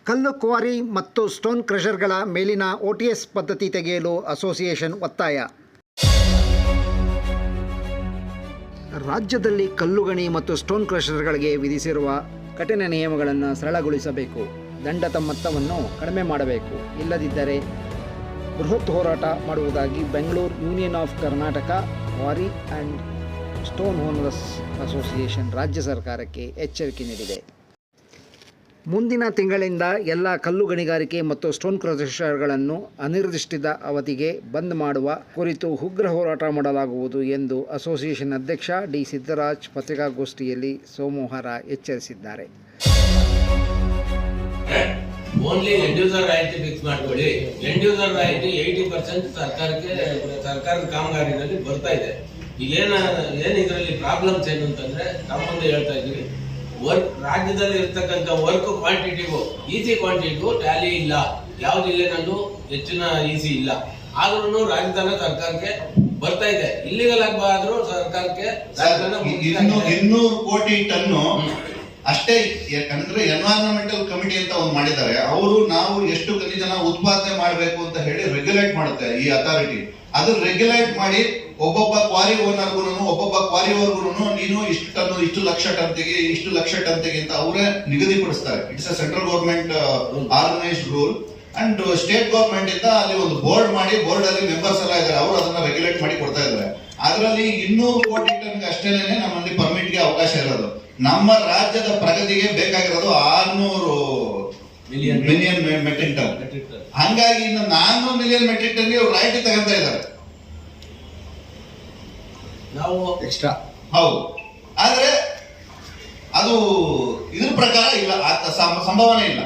ಕಲ್ಲು ಕ್ವಾರಿ ಮತ್ತು ಸ್ಟೋನ್ ಕ್ರಷರ್ಗಳ ಮೇಲಿನ OTS ಪದ್ಧತಿ ತೆಗೆಯಲು ಅಸೋಸಿಯೇಷನ್ ಒತ್ತಾಯ. ರಾಜ್ಯದಲ್ಲಿ ಕಲ್ಲುಗಣಿ ಮತ್ತು ಸ್ಟೋನ್ ಕ್ರಷರ್ಗಳಿಗೆ ವಿಧಿಸಿರುವ ಕಠಿಣ ನಿಯಮಗಳನ್ನು ಸರಳಗೊಳಿಸಬೇಕು. ದಂಡದ ಮೊತ್ತವನ್ನು ಕಡಿಮೆ ಮಾಡಬೇಕು. ಇಲ್ಲದಿದ್ದರೆ ಬೃಹತ್ ಹೋರಾಟ ಮಾಡುವುದಾಗಿ Bengaluru union of Karnataka quarry and stone owners association ರಾಜ್ಯ ಸರ್ಕಾರಕ್ಕೆ ಎಚ್ಚರಿಕೆ ನೀಡಿದೆ. ಮುಂದಿನ ತಿಂಗಳಿಂದ ಎಲ್ಲ ಕಲ್ಲು ಗಣಿಗಾರಿಕೆ ಮತ್ತು ಸ್ಟೋನ್ ಕ್ರಷರ್ಗಳನ್ನು ಅನಿರ್ದಿಷ್ಟ ಅವಧಿಗೆ ಬಂದ್ ಮಾಡುವ ಕುರಿತು ಉಗ್ರ ಹೋರಾಟ ಮಾಡಲಾಗುವುದು ಎಂದು ಅಸೋಸಿಯೇಷನ್ ಅಧ್ಯಕ್ಷ ಡಿ ಸಿದ್ದರಾಜ್ ಪತ್ರಿಕಾಗೋಷ್ಠಿಯಲ್ಲಿ ಸೋಮವಾರ ಎಚ್ಚರಿಸಿದ್ದಾರೆ. ಓನ್ಲಿ ಎಂಡ್ ಯೂಸರ್ ರಾಯಿತಿ ಫಿಕ್ಸ್ ಮಾಡ್ಕೊಳ್ಳಿ. ಎಂಡ್ ಯೂಸರ್ ರಾಯಿತಿ 80% ಸರ್ಕಾರದ ಕಾಮಗಾರಿನಲ್ಲಿ ಬರ್ತಾ ಇದೆ. ಏನ್ ಇದರಲ್ಲಿ ಪ್ರಾಬ್ಲಮ್ಸ್ ಏನು ಅಂತಂದ್ರೆ ನಮ್ಮ ಮುಂದೆ ಹೇಳ್ತಾ ಇದ್ದೀವಿ. ವರ್ಕ್ ರಾಜ್ಯದಲ್ಲಿ ಇರ್ತಕ್ಕಂಥ ವರ್ಕ್ ಕ್ವಾಂಟಿಟಿಗೂ ಈಸಿ ಕ್ವಾಂಟಿಟಿಗೂ ಟ್ಯಾಲಿ ಇಲ್ಲ. ಯಾವ್ದಿಲ್ಲ ನಂದು ಹೆಚ್ಚಿನ ಈಸಿ ಇಲ್ಲ. ಆದ್ರೂ ರಾಜಧಾನ ಸರ್ಕಾರಕ್ಕೆ ಬರ್ತಾ ಇದೆ. ಇಲ್ಲಿಗಲ್ ಆದ್ರೂ ಸರ್ಕಾರಕ್ಕೆ 200 ಕೋಟಿ ಟನ್ನು ಅಷ್ಟೇ. ಯಾಕಂದ್ರೆ ಎನ್ವೈರನ್ಮೆಂಟಲ್ ಕಮಿಟಿ ಅಂತ ಒಂದು ಮಾಡಿದ್ದಾರೆ. ಅವರು ನಾವು ಎಷ್ಟು ಖನಿಜನ ಉತ್ಪಾದನೆ ಮಾಡಬೇಕು ಅಂತ ಹೇಳಿ ರೆಗ್ಯುಲೇಟ್ ಮಾಡುತ್ತೆ ಈ ಅಥಾರಿಟಿ. ಅದನ್ನ ರೆಗ್ಯುಲೇಟ್ ಮಾಡಿ ಒಬ್ಬೊಬ್ಬ ಕ್ವಾರಿ ಓನರ್ಗೂ ನೀನು ಇಷ್ಟು ಟನ್ ಇಷ್ಟು ಲಕ್ಷ ಟನ್ ತೆಗಿ ಇಷ್ಟು ಲಕ್ಷ ಟನ್ ತೆಗಿ ಅಂತ ಅವರೇ ನಿಗದಿಪಡಿಸ್ತಾರೆ. It's a central government organised rule. And state government ಇಂದ ಅಲ್ಲಿ ಒಂದು ಬೋರ್ಡ್ ಮಾಡಿ, ಬೋರ್ಡ್ ಅಲ್ಲಿ ಮೆಂಬರ್ಸ್ ಎಲ್ಲ ಇದ್ದಾರೆ, ಅವರು ಅದನ್ನ ರೆಗ್ಯುಲೇಟ್ ಮಾಡಿ ಕೊಡ್ತಾ ಇದ್ದಾರೆ. ಅದರಲ್ಲಿ 200 ಕೋಟಿ ಟನ್ ಅಷ್ಟೇನೆ ನಮ್ಮಲ್ಲಿ ಪರ್ಮಿಟ್ ಗೆ ಅವಕಾಶ ಇರೋದು. ನಮ್ಮ ರಾಜ್ಯದ ಪ್ರಗತಿಗೆ ಬೇಕಾಗಿರೋದು 600 ಮಿಲಿಯನ್ ಮೆಟ್ರಿಕ್ ಟನ್. ಹಂಗಾಗಿ ಇನ್ನು 400 ಮಿಲಿಯನ್ ಮೆಟ್ರಿಕ್ ಟನ್ ರೈಟ್ ತಗೊಂತ ಇದ್ದಾರೆ ನಾವು ಎಕ್ಸ್ಟ್ರಾ. ಹೌದು, ಆದ್ರೆ ಅದು ಇದ್ರ ಪ್ರಕಾರ ಇಲ್ಲ, ಸಂಭಾವನೆ ಇಲ್ಲ.